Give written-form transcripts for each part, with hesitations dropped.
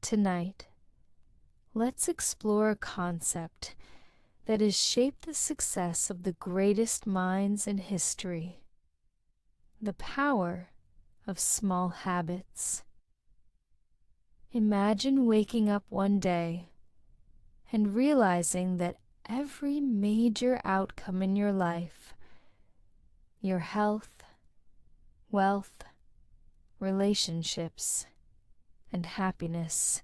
Tonight, let's explore a concept that has shaped the success of the greatest minds in history: the power of small habits. Imagine waking up one day and realizing that every major outcome in your life, your health, wealth, relationships, and happiness,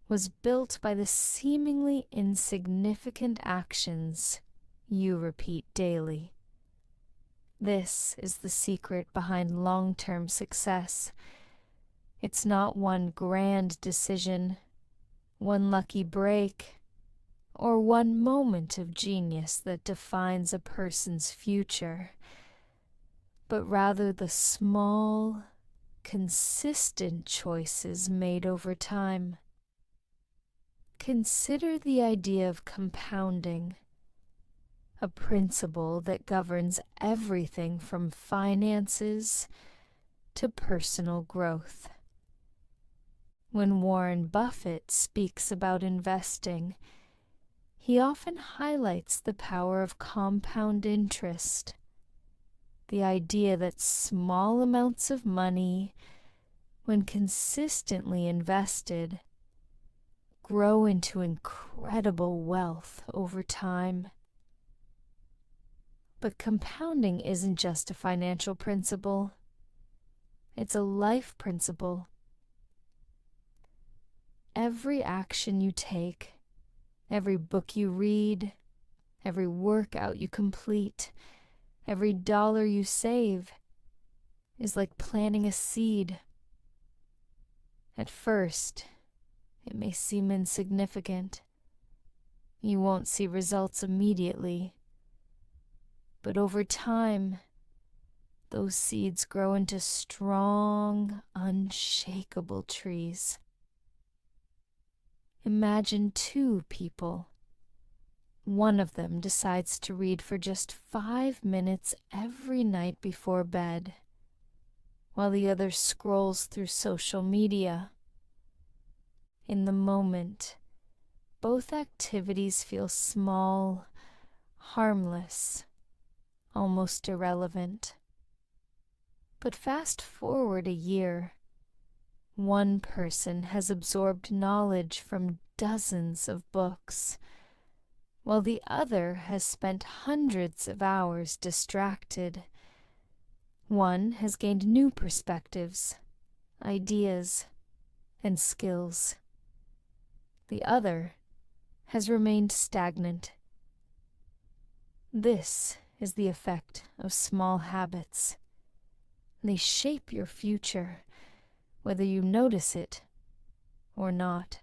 was built by the seemingly insignificant actions you repeat daily. This is the secret behind long-term success. It's not one grand decision, one lucky break, or one moment of genius that defines a person's future, but rather the small, consistent choices made over time. Consider the idea of compounding, a principle that governs everything from finances to personal growth. When Warren Buffett speaks about investing, he often highlights the power of compound interest, the idea that small amounts of money, when consistently invested, grow into incredible wealth over time. But compounding isn't just a financial principle, it's a life principle. Every action you take, every book you read, every workout you complete, every dollar you save is like planting a seed. At first, it may seem insignificant. You won't see results immediately. But over time, those seeds grow into strong, unshakable trees. Imagine two people. One of them decides to read for just 5 minutes every night before bed, while the other scrolls through social media. In the moment, both activities feel small, harmless, almost irrelevant. But fast forward a year, one person has absorbed knowledge from dozens of books, while the other has spent hundreds of hours distracted. One has gained new perspectives, ideas, and skills. The other has remained stagnant. This is the effect of small habits. They shape your future, whether you notice it or not.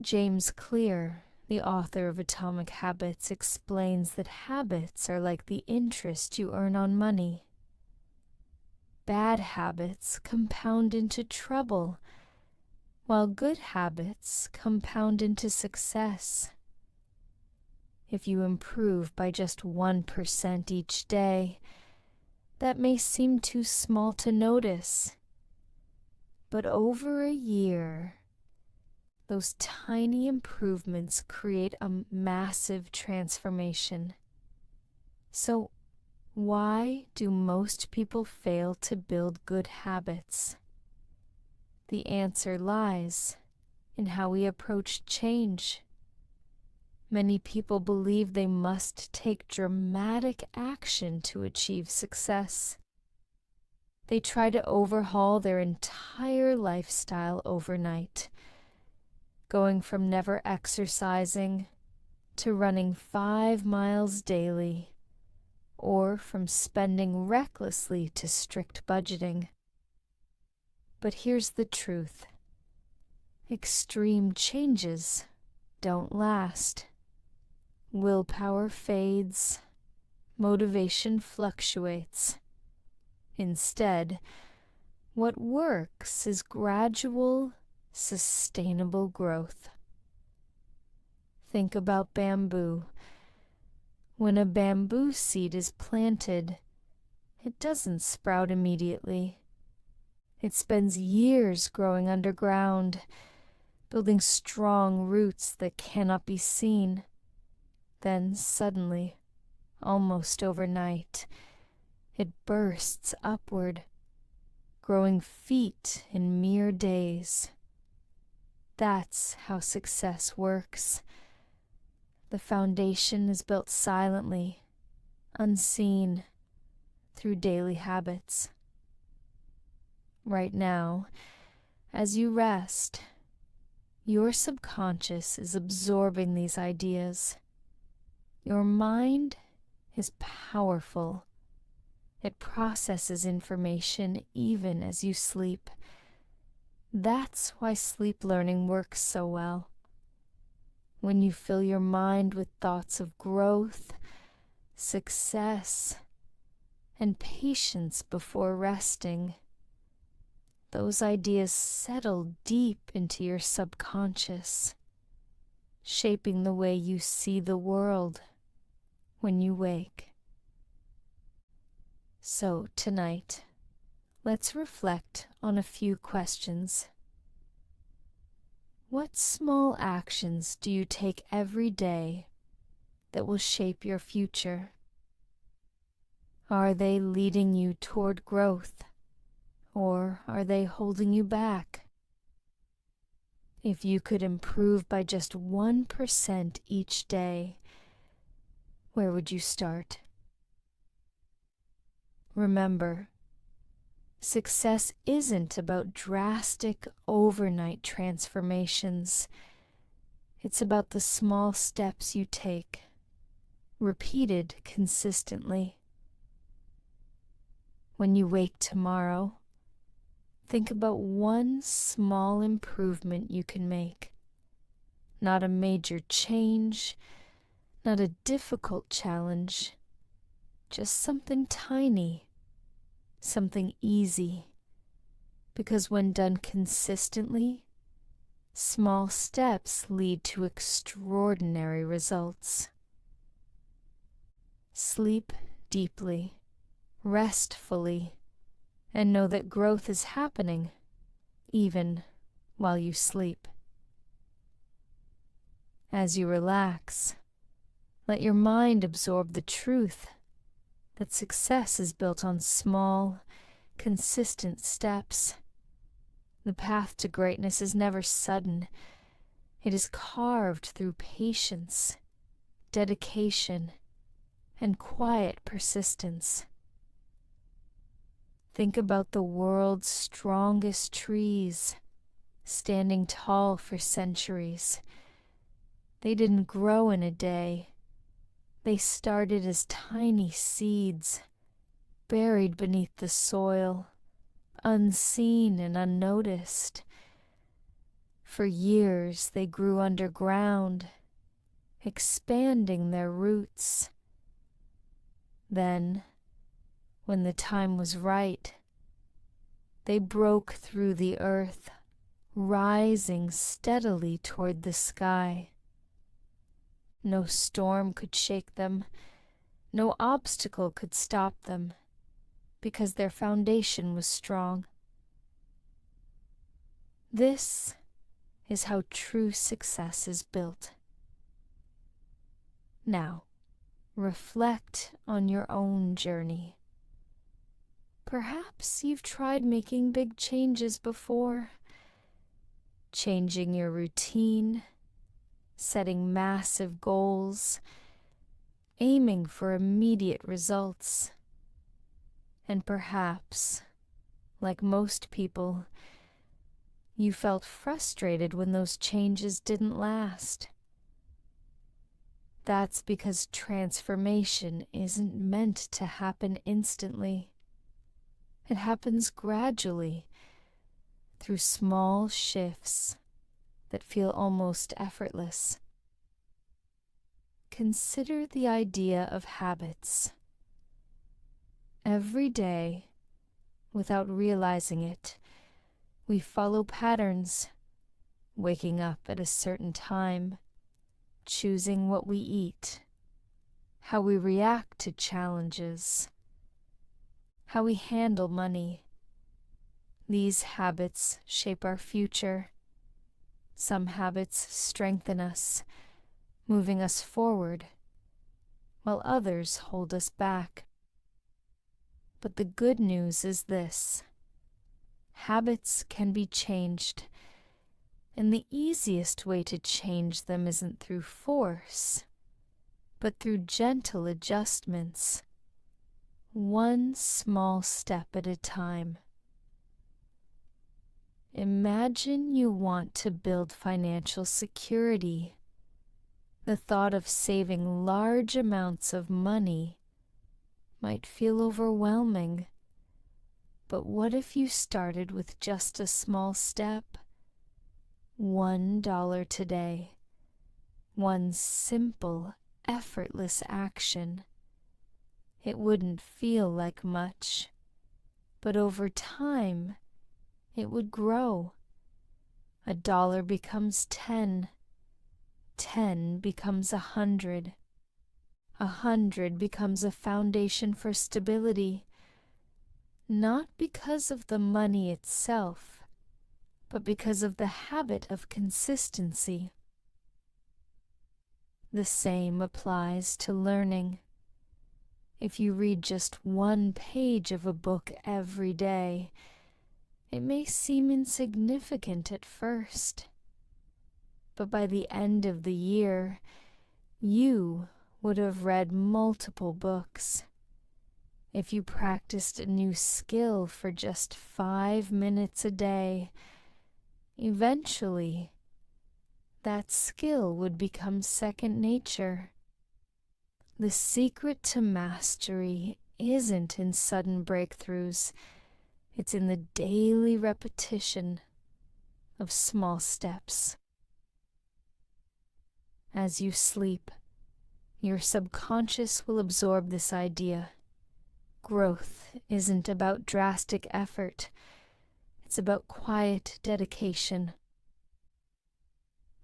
James Clear, the author of Atomic Habits, explains that habits are like the interest you earn on money. Bad habits compound into trouble, while good habits compound into success. If you improve by just 1% each day, that may seem too small to notice. But over a year, those tiny improvements create a massive transformation. So, why do most people fail to build good habits? The answer lies in how we approach change. Many people believe they must take dramatic action to achieve success. They try to overhaul their entire lifestyle overnight, going from never exercising to running 5 miles daily, or from spending recklessly to strict budgeting. But here's the truth: extreme changes don't last. Willpower fades, motivation fluctuates. Instead, what works is gradual, sustainable growth. Think about bamboo. When a bamboo seed is planted, it doesn't sprout immediately. It spends years growing underground, building strong roots that cannot be seen. Then suddenly, almost overnight, it bursts upward, growing feet in mere days. That's how success works. The foundation is built silently, unseen, through daily habits. Right now, as you rest, your subconscious is absorbing these ideas. Your mind is powerful. It processes information even as you sleep. That's why sleep learning works so well. When you fill your mind with thoughts of growth, success, and patience before resting, those ideas settle deep into your subconscious, shaping the way you see the world when you wake. So tonight, let's reflect on a few questions. What small actions do you take every day that will shape your future? Are they leading you toward growth, or are they holding you back? If you could improve by just 1% each day, where would you start? Remember, success isn't about drastic overnight transformations. It's about the small steps you take, repeated consistently. When you wake tomorrow, think about one small improvement you can make. Not a major change, not a difficult challenge, just something tiny, something easy. Because when done consistently, small steps lead to extraordinary results. Sleep deeply, rest fully, and know that growth is happening even while you sleep. As you relax, let your mind absorb the truth that success is built on small, consistent steps. The path to greatness is never sudden. It is carved through patience, dedication, and quiet persistence. Think about the world's strongest trees, standing tall for centuries. They didn't grow in a day. They started as tiny seeds, buried beneath the soil, unseen and unnoticed. For years they grew underground, expanding their roots. Then, when the time was right, they broke through the earth, rising steadily toward the sky. No storm could shake them, no obstacle could stop them, because their foundation was strong. This is how true success is built. Now, reflect on your own journey. Perhaps you've tried making big changes before, changing your routine, setting massive goals, aiming for immediate results. And perhaps, like most people, you felt frustrated when those changes didn't last. That's because transformation isn't meant to happen instantly. It happens gradually, through small shifts that feel almost effortless. Consider the idea of habits. Every day, without realizing it, we follow patterns, waking up at a certain time, choosing what we eat, how we react to challenges, how we handle money. These habits shape our future. Some habits strengthen us, moving us forward, while others hold us back. But the good news is this: habits can be changed, and the easiest way to change them isn't through force, but through gentle adjustments, one small step at a time. Imagine you want to build financial security. The thought of saving large amounts of money might feel overwhelming, but what if you started with just a small step? $1 today. One simple, effortless action. It wouldn't feel like much, but over time, it would grow. $1 becomes 10. 10 becomes 100. 100 becomes a foundation for stability, not because of the money itself, but because of the habit of consistency. The same applies to learning. If you read just one page of a book every day, it may seem insignificant at first, but by the end of the year, you would have read multiple books. If you practiced a new skill for just 5 minutes a day, eventually, that skill would become second nature. The secret to mastery isn't in sudden breakthroughs. It's in the daily repetition of small steps. As you sleep, your subconscious will absorb this idea. Growth isn't about drastic effort. It's about quiet dedication.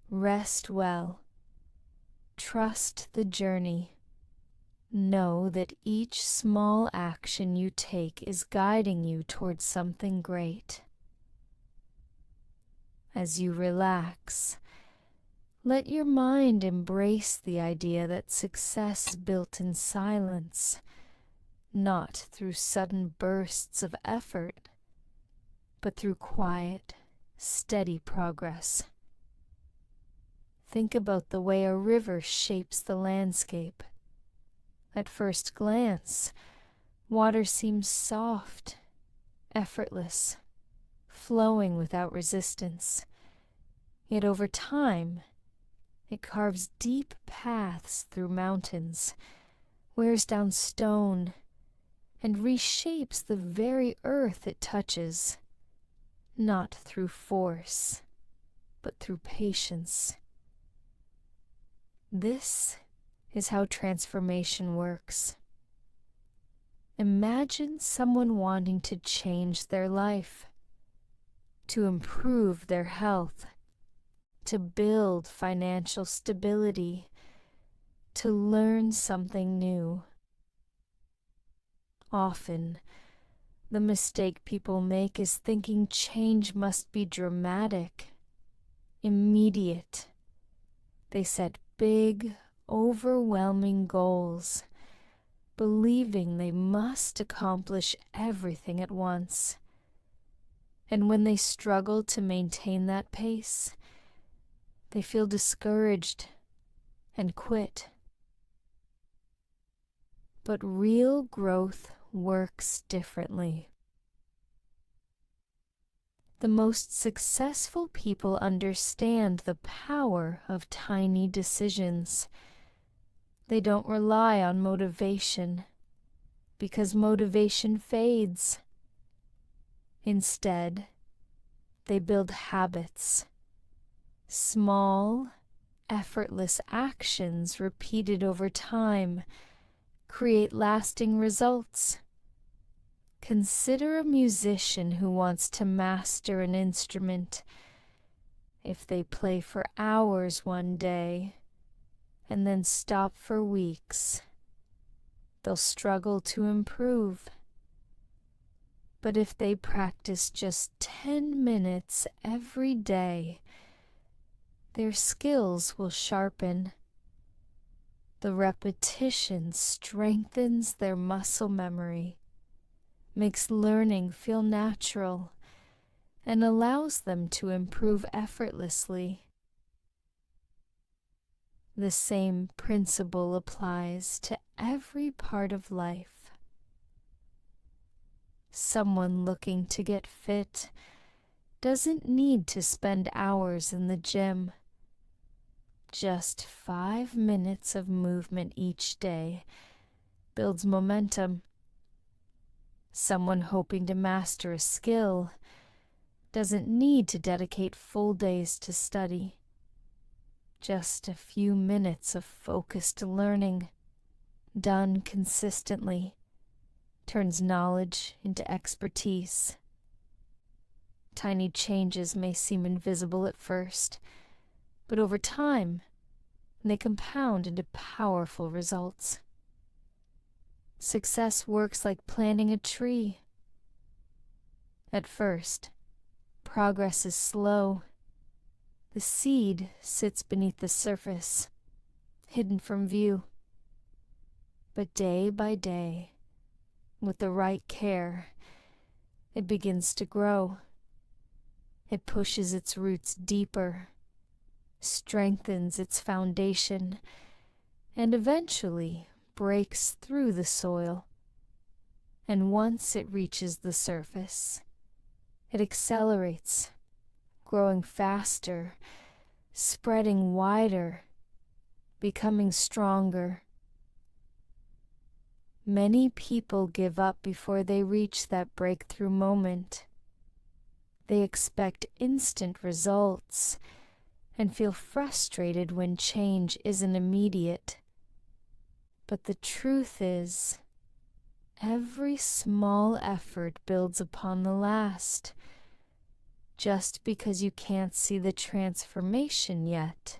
Rest well. Trust the journey. Know that each small action you take is guiding you towards something great. As you relax, let your mind embrace the idea that success is built in silence, not through sudden bursts of effort, but through quiet, steady progress. Think about the way a river shapes the landscape. At first glance, water seems soft, effortless, flowing without resistance. Yet over time, it carves deep paths through mountains, wears down stone, and reshapes the very earth it touches, not through force, but through patience. This is how transformation works. Imagine someone wanting to change their life, to improve their health, to build financial stability, to learn something new. Often, the mistake people make is thinking change must be dramatic, immediate. They set big, overwhelming goals, believing they must accomplish everything at once. And when they struggle to maintain that pace, they feel discouraged and quit. But real growth works differently. The most successful people understand the power of tiny decisions. They don't rely on motivation, because motivation fades. Instead, they build habits. Small, effortless actions repeated over time create lasting results. Consider a musician who wants to master an instrument. If they play for hours one day and then stop for weeks, they'll struggle to improve. But if they practice just 10 minutes every day, their skills will sharpen. The repetition strengthens their muscle memory, makes learning feel natural, and allows them to improve effortlessly. The same principle applies to every part of life. Someone looking to get fit doesn't need to spend hours in the gym. Just 5 minutes of movement each day builds momentum. Someone hoping to master a skill doesn't need to dedicate full days to study. Just a few minutes of focused learning, done consistently, turns knowledge into expertise. Tiny changes may seem invisible at first, but over time, they compound into powerful results. Success works like planting a tree. At first, progress is slow. The seed sits beneath the surface, hidden from view. But day by day, with the right care, it begins to grow. It pushes its roots deeper, strengthens its foundation, and eventually breaks through the soil. And once it reaches the surface, it accelerates, growing faster, spreading wider, becoming stronger. Many people give up before they reach that breakthrough moment. They expect instant results and feel frustrated when change isn't immediate. But the truth is, every small effort builds upon the last. Just because you can't see the transformation yet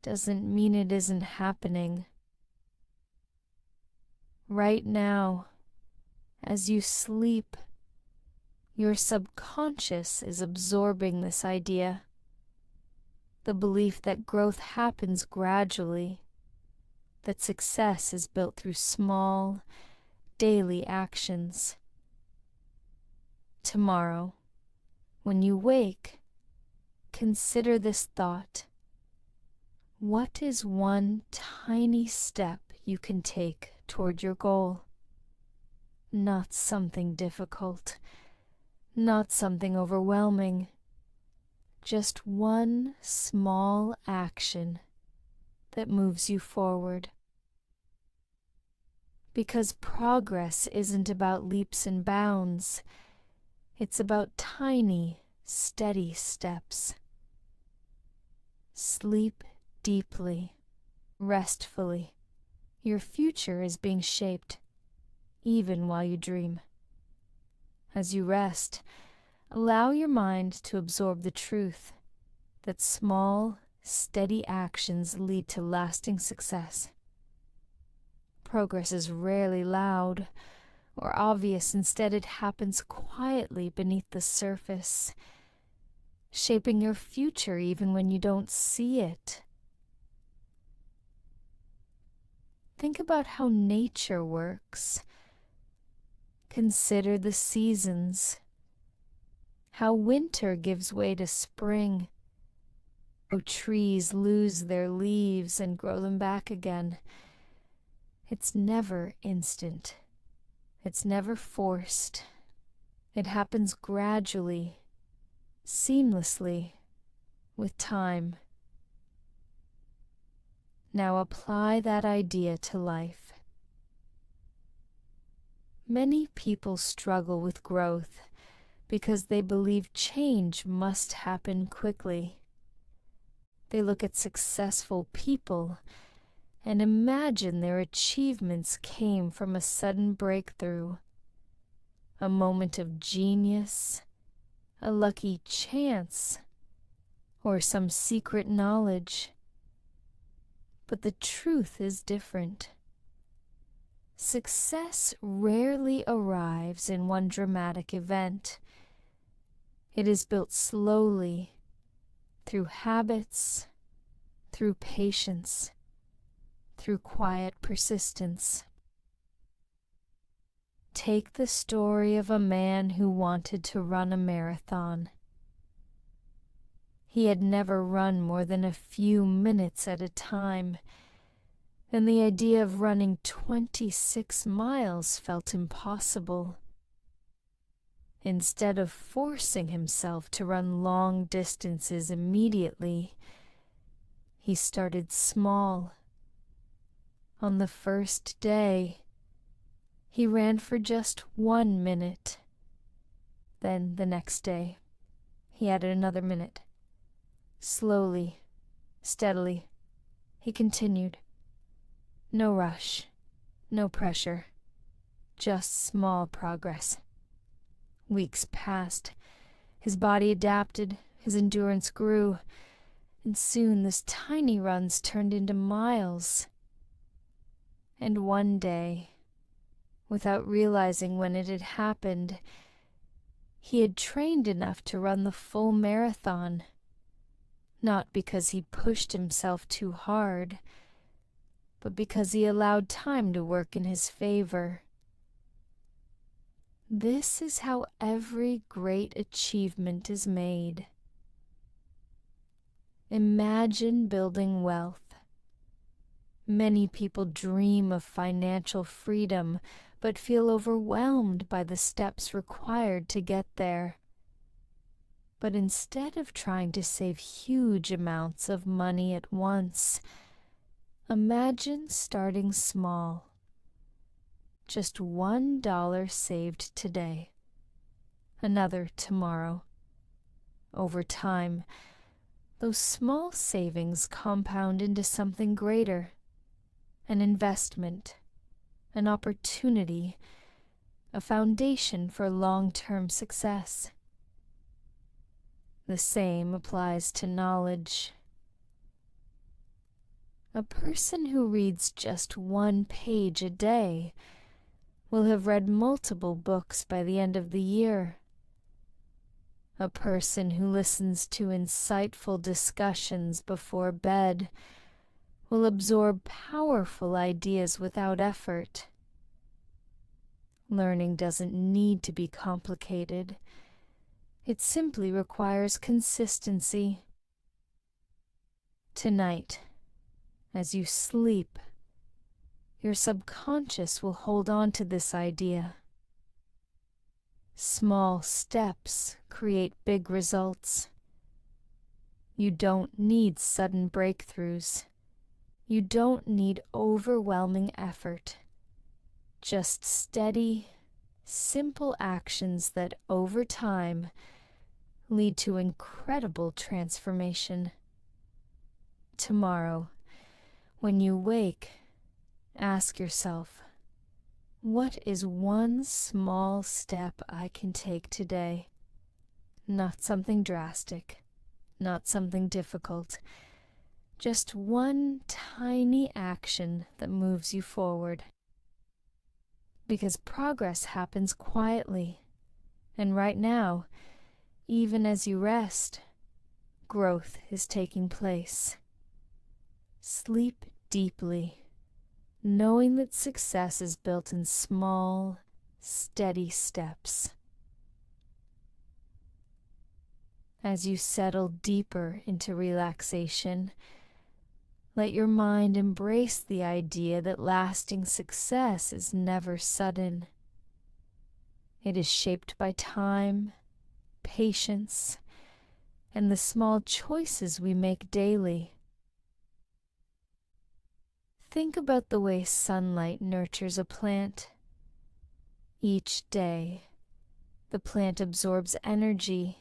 doesn't mean it isn't happening. Right now, as you sleep, your subconscious is absorbing this idea, the belief that growth happens gradually, that success is built through small, daily actions. Tomorrow, when you wake, consider this thought. What is one tiny step you can take toward your goal? Not something difficult, not something overwhelming, just one small action that moves you forward. Because progress isn't about leaps and bounds, it's about tiny, steady steps. Sleep deeply, restfully. Your future is being shaped, even while you dream. As you rest, allow your mind to absorb the truth that small, steady actions lead to lasting success. Progress is rarely loud or obvious. Instead, it happens quietly beneath the surface, shaping your future even when you don't see it. Think about how nature works. Consider the seasons, how winter gives way to spring, how trees lose their leaves and grow them back again. It's never instant. It's never forced. It happens gradually, seamlessly, with time. Now apply that idea to life. Many people struggle with growth because they believe change must happen quickly. They look at successful people and imagine their achievements came from a sudden breakthrough, a moment of genius, a lucky chance, or some secret knowledge. But the truth is different. Success rarely arrives in one dramatic event. It is built slowly, through habits, through patience, through quiet persistence. Take the story of a man who wanted to run a marathon. He had never run more than a few minutes at a time, and the idea of running 26 miles felt impossible. Instead of forcing himself to run long distances immediately, he started small. On the first day, he ran for just 1 minute. Then the next day, he added another minute. Slowly, steadily, he continued. No rush, no pressure, just small progress. Weeks passed. His body adapted, his endurance grew, and soon those tiny runs turned into miles. And one day, without realizing when it had happened, he had trained enough to run the full marathon. Not because he pushed himself too hard, but because he allowed time to work in his favor. This is how every great achievement is made. Imagine building wealth. Many people dream of financial freedom, but feel overwhelmed by the steps required to get there. But instead of trying to save huge amounts of money at once, imagine starting small. Just $1 saved today, another tomorrow. Over time, those small savings compound into something greater, an investment, an opportunity, a foundation for long-term success. The same applies to knowledge. A person who reads just 1 page a day will have read multiple books by the end of the year. A person who listens to insightful discussions before bed will absorb powerful ideas without effort. Learning doesn't need to be complicated. It simply requires consistency. Tonight, as you sleep, your subconscious will hold on to this idea. Small steps create big results. You don't need sudden breakthroughs. You don't need overwhelming effort. Just steady, simple actions that over time lead to incredible transformation. Tomorrow, when you wake, ask yourself, what is one small step I can take today? Not something drastic, not something difficult, just one tiny action that moves you forward. Because progress happens quietly, and right now, even as you rest, growth is taking place. Sleep deeply, knowing that success is built in small, steady steps. As you settle deeper into relaxation, let your mind embrace the idea that lasting success is never sudden. It is shaped by time, patience, and the small choices we make daily. Think about the way sunlight nurtures a plant. Each day, the plant absorbs energy,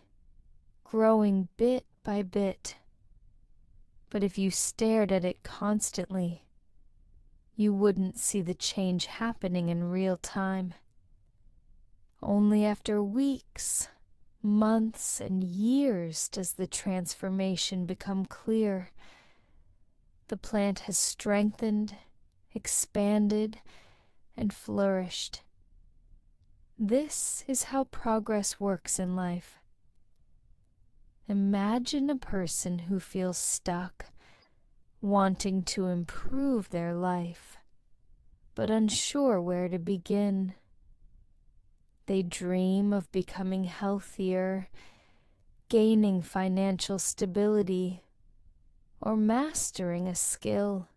growing bit by bit. But if you stared at it constantly, you wouldn't see the change happening in real time. Only after weeks, months, and years does the transformation become clear. The plant has strengthened, expanded, and flourished. This is how progress works in life. Imagine a person who feels stuck, wanting to improve their life, but unsure where to begin. They dream of becoming healthier, gaining financial stability, or mastering a skill.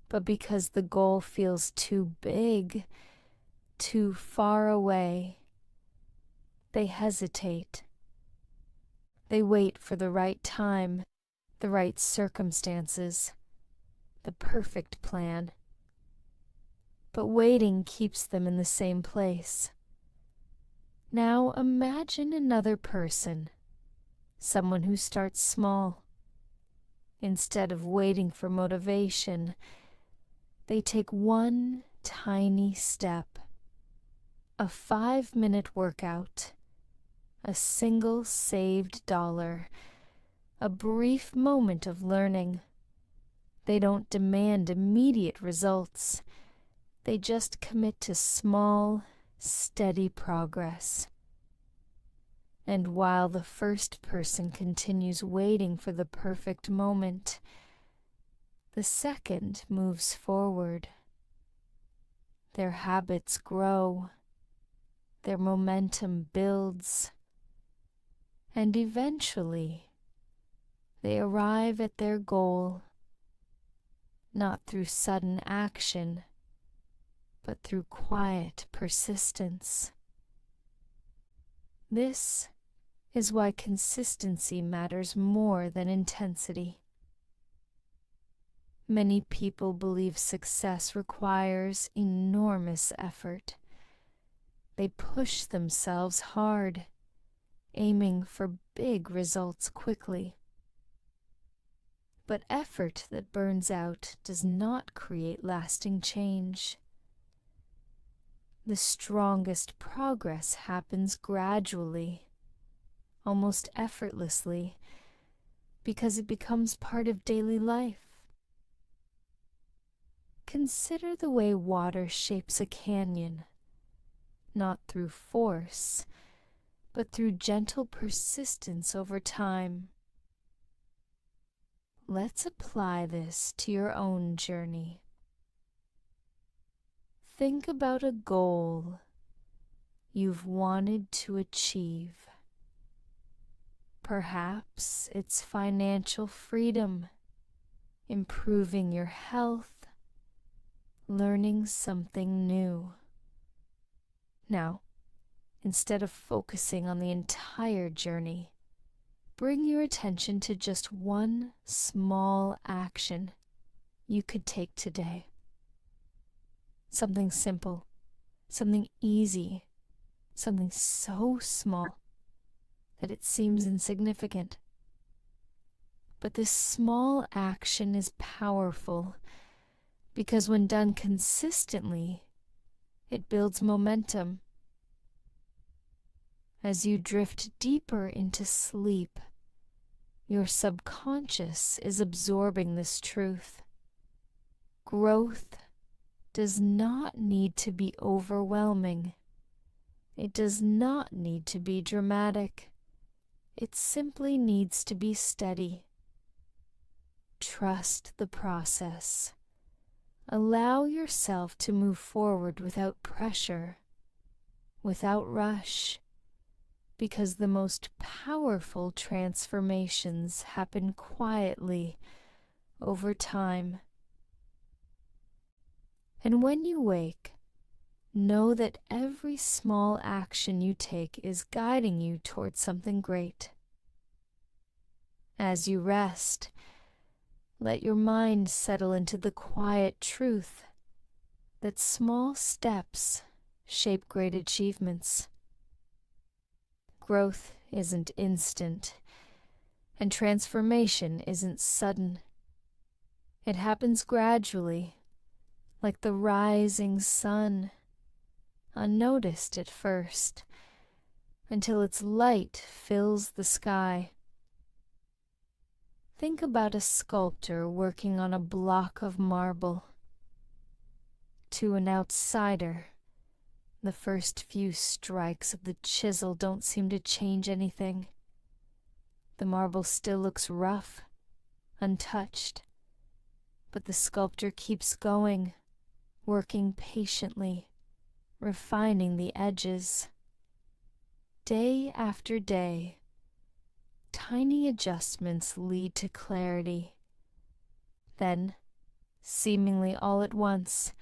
But because the goal feels too big, too far away, they hesitate. They wait for the right time, the right circumstances, the perfect plan. But waiting keeps them in the same place. Now imagine another person, someone who starts small. Instead of waiting for motivation, they take one tiny step. A 5-minute workout, a single saved dollar, a brief moment of learning. They don't demand immediate results. They just commit to small, steady progress. And while the first person continues waiting for the perfect moment, the second moves forward. Their habits grow, their momentum builds, and eventually they arrive at their goal, not through sudden action, but through quiet persistence. This is why consistency matters more than intensity. Many people believe success requires enormous effort. They push themselves hard, aiming for big results quickly. But effort that burns out does not create lasting change. The strongest progress happens gradually, almost effortlessly, because it becomes part of daily life. Consider the way water shapes a canyon, not through force, but through gentle persistence over time. Let's apply this to your own journey. Think about a goal you've wanted to achieve. Perhaps it's financial freedom, improving your health, learning something new. Now, instead of focusing on the entire journey, bring your attention to just one small action you could take today. Something simple, something easy, something so small that it seems insignificant. But this small action is powerful because when done consistently, it builds momentum. As you drift deeper into sleep, your subconscious is absorbing this truth. Growth does not need to be overwhelming. It does not need to be dramatic. It simply needs to be steady. Trust the process. Allow yourself to move forward without pressure, without rush, because the most powerful transformations happen quietly over time. And when you wake, know that every small action you take is guiding you towards something great. As you rest, let your mind settle into the quiet truth that small steps shape great achievements. Growth isn't instant, and transformation isn't sudden. It happens gradually, like the rising sun, unnoticed at first, until its light fills the sky. Think about a sculptor working on a block of marble. To an outsider, the first few strikes of the chisel don't seem to change anything. The marble still looks rough, untouched, but the sculptor keeps going, working patiently, refining the edges. Day after day, tiny adjustments lead to clarity. Then, seemingly all at once,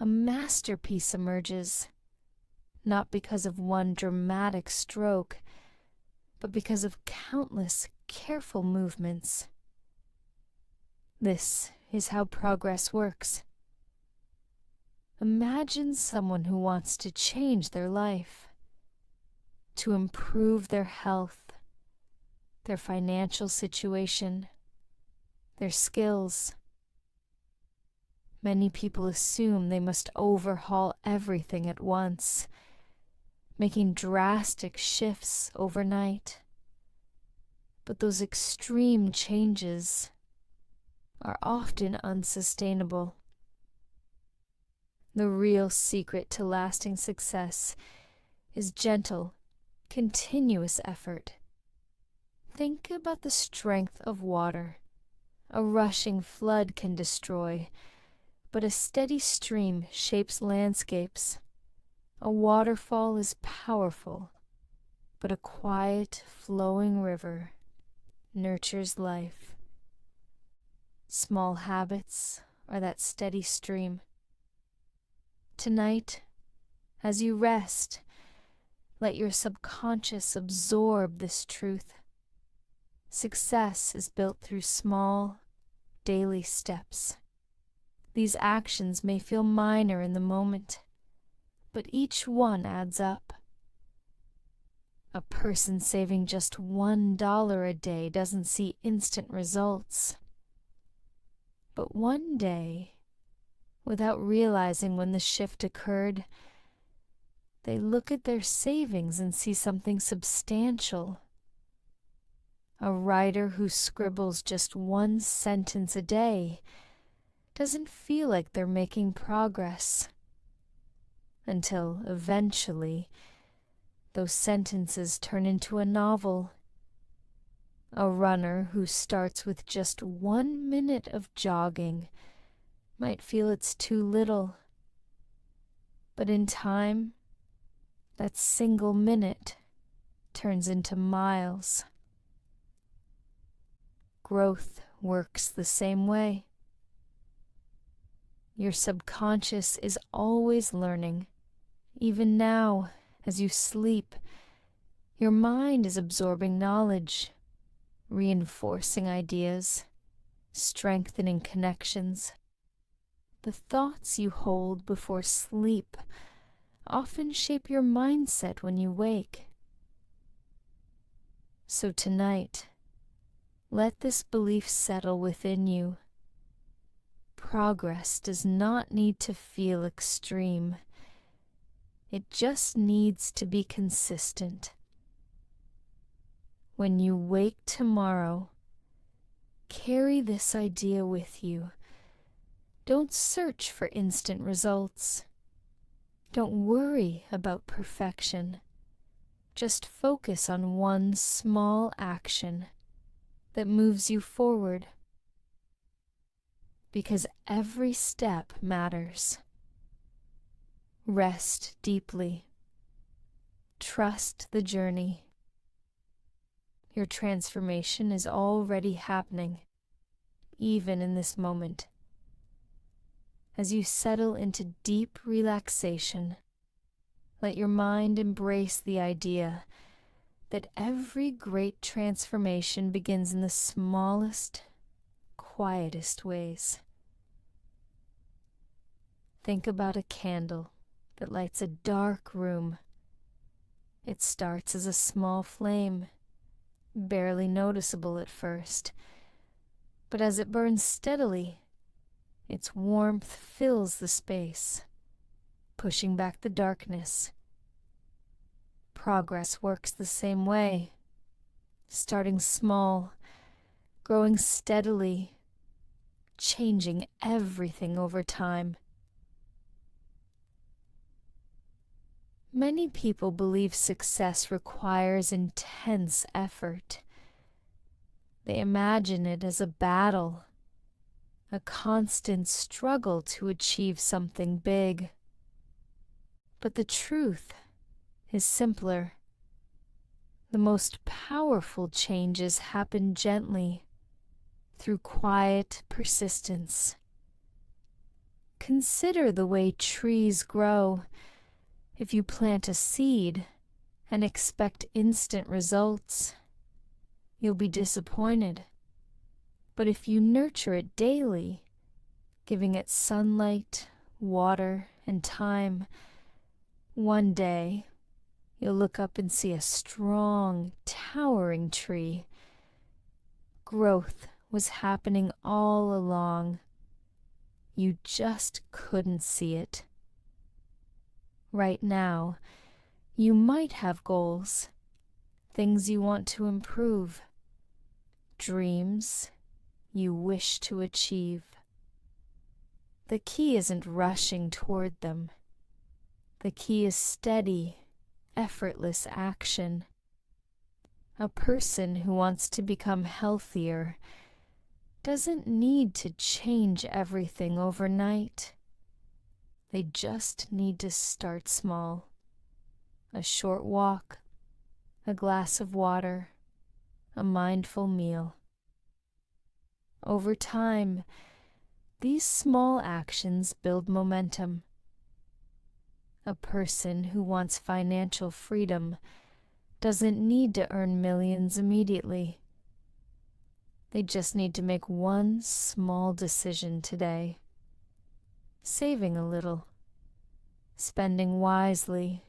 a masterpiece emerges, not because of one dramatic stroke, but because of countless careful movements. This is how progress works. Imagine someone who wants to change their life, to improve their health, their financial situation, their skills. Many people assume they must overhaul everything at once, making drastic shifts overnight. But those extreme changes are often unsustainable. The real secret to lasting success is gentle, continuous effort. Think about the strength of water. A rushing flood can destroy, but a steady stream shapes landscapes. A waterfall is powerful, but a quiet, flowing river nurtures life. Small habits are that steady stream. Tonight, as you rest, let your subconscious absorb this truth. Success is built through small, daily steps. These actions may feel minor in the moment, but each one adds up. A person saving just $1 a day doesn't see instant results. But one day, without realizing when the shift occurred, they look at their savings and see something substantial. A writer who scribbles just one sentence a day doesn't feel like they're making progress, until eventually those sentences turn into a novel. A runner who starts with just 1 minute of jogging might feel it's too little, but in time, that single minute turns into miles. Growth works the same way. Your subconscious is always learning. Even now, as you sleep, your mind is absorbing knowledge, reinforcing ideas, strengthening connections. The thoughts you hold before sleep often shape your mindset when you wake. So tonight, let this belief settle within you. Progress does not need to feel extreme. It just needs to be consistent. When you wake tomorrow, carry this idea with you. Don't search for instant results. Don't worry about perfection. Just focus on one small action that moves you forward. Because every step matters. Rest deeply. Trust the journey. Your transformation is already happening, even in this moment. As you settle into deep relaxation, let your mind embrace the idea that every great transformation begins in the smallest, quietest ways. Think about a candle that lights a dark room. It starts as a small flame, barely noticeable at first, but as it burns steadily, its warmth fills the space, pushing back the darkness. Progress works the same way, starting small, growing steadily, changing everything over time. Many people believe success requires intense effort. They imagine it as a battle, a constant struggle to achieve something big. But the truth is simpler. The most powerful changes happen gently, through quiet persistence. Consider the way trees grow. If you plant a seed and expect instant results, you'll be disappointed. But if you nurture it daily, giving it sunlight, water, and time, one day you'll look up and see a strong, towering tree. Growth was happening all along. You just couldn't see it. Right now, you might have goals, things you want to improve, dreams you wish to achieve. The key isn't rushing toward them. The key is steady, effortless action. A person who wants to become healthier doesn't need to change everything overnight. They just need to start small. A short walk, a glass of water, a mindful meal. Over time, these small actions build momentum. A person who wants financial freedom doesn't need to earn millions immediately. They just need to make one small decision today. Saving a little, spending wisely,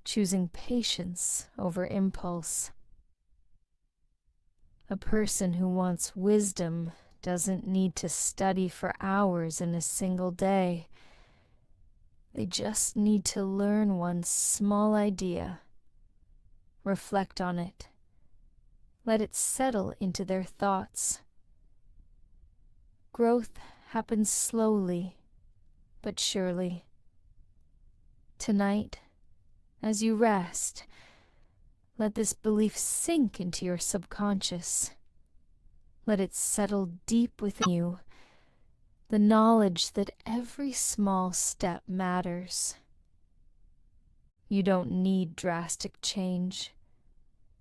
choosing patience over impulse. A person who wants wisdom doesn't need to study for hours in a single day. They just need to learn one small idea, reflect on it, let it settle into their thoughts. Growth happens slowly but surely. Tonight, as you rest, let this belief sink into your subconscious. Let it settle deep within you, the knowledge that every small step matters. You don't need drastic change.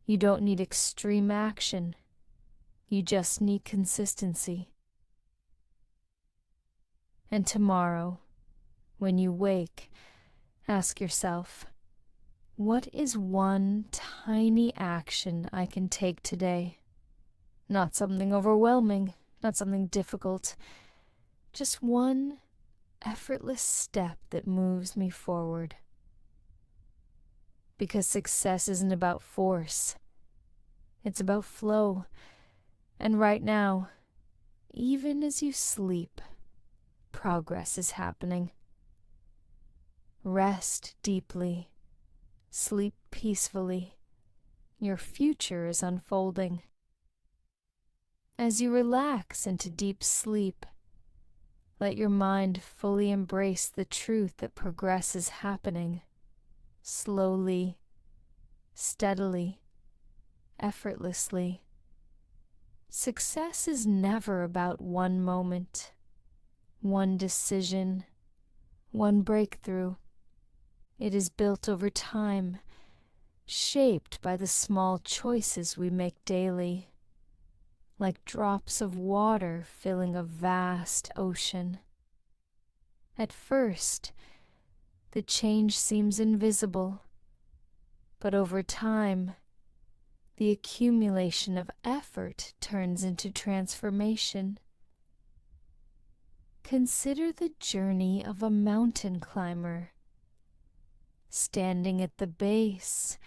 You don't need extreme action. You just need consistency. And tomorrow, when you wake, ask yourself, what is one tiny action I can take today? Not something overwhelming, not something difficult, just one effortless step that moves me forward. Because success isn't about force, it's about flow. And right now, even as you sleep, progress is happening. Rest deeply, sleep peacefully. Your future is unfolding. As you relax into deep sleep, let your mind fully embrace the truth that progress is happening, slowly, steadily, effortlessly. Success is never about one moment, one decision, one breakthrough. It is built over time, shaped by the small choices we make daily, like drops of water filling a vast ocean. At first, the change seems invisible, but over time, the accumulation of effort turns into transformation. Consider the journey of a mountain climber. Standing at the base,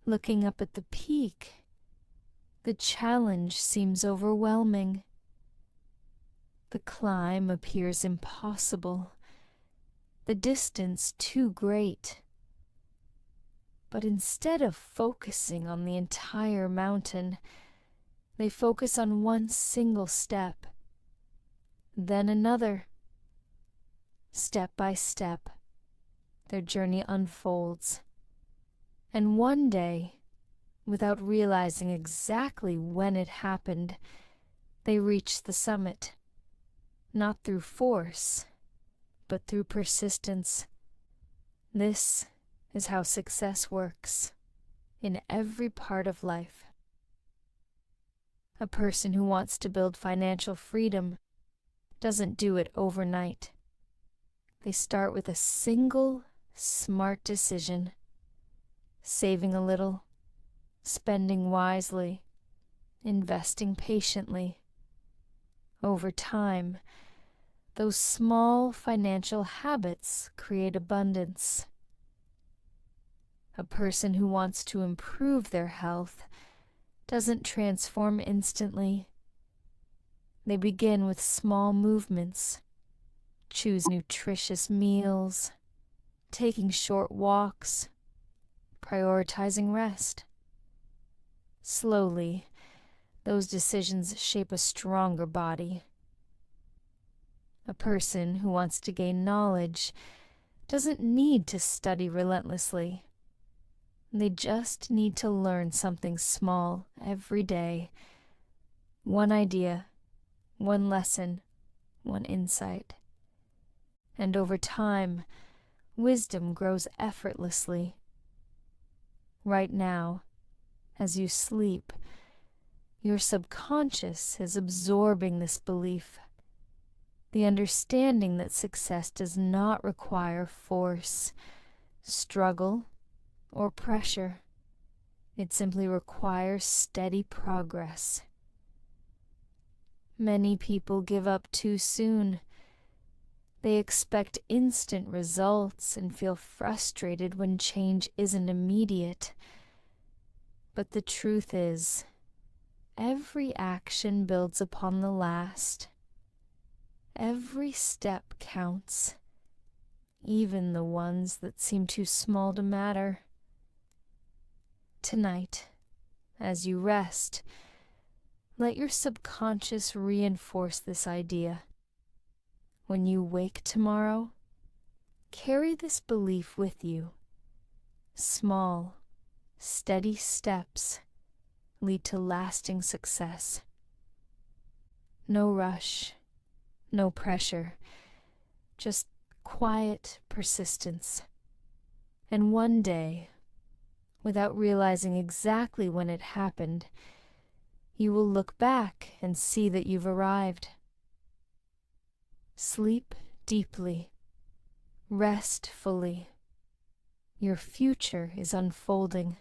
looking up at the peak, the challenge seems overwhelming. The climb appears impossible, the distance too great. But instead of focusing on the entire mountain, they focus on one single step, then another. Step by step, their journey unfolds. And one day, without realizing exactly when it happened, they reach the summit, not through force, but through persistence. This is how success works in every part of life. A person who wants to build financial freedom doesn't do it overnight. They start with a single smart decision: saving a little, spending wisely, investing patiently. Over time, those small financial habits create abundance. A person who wants to improve their health doesn't transform instantly. They begin with small movements, choose nutritious meals, taking short walks, prioritizing rest. Slowly, those decisions shape a stronger body. A person who wants to gain knowledge doesn't need to study relentlessly. They just need to learn something small every day. One idea, one lesson, one insight. And over time, wisdom grows effortlessly. Right now, as you sleep, your subconscious is absorbing this belief, the understanding that success does not require force, struggle, or pressure. It simply requires steady progress. Many people give up too soon. They expect instant results and feel frustrated when change isn't immediate. But the truth is, every action builds upon the last. Every step counts, even the ones that seem too small to matter. Tonight, as you rest, let your subconscious reinforce this idea. When you wake tomorrow, carry this belief with you. Small, steady steps lead to lasting success. No rush, no pressure, just quiet persistence. And one day, without realizing exactly when it happened, you will look back and see that you've arrived. Sleep deeply, rest fully. Your future is unfolding.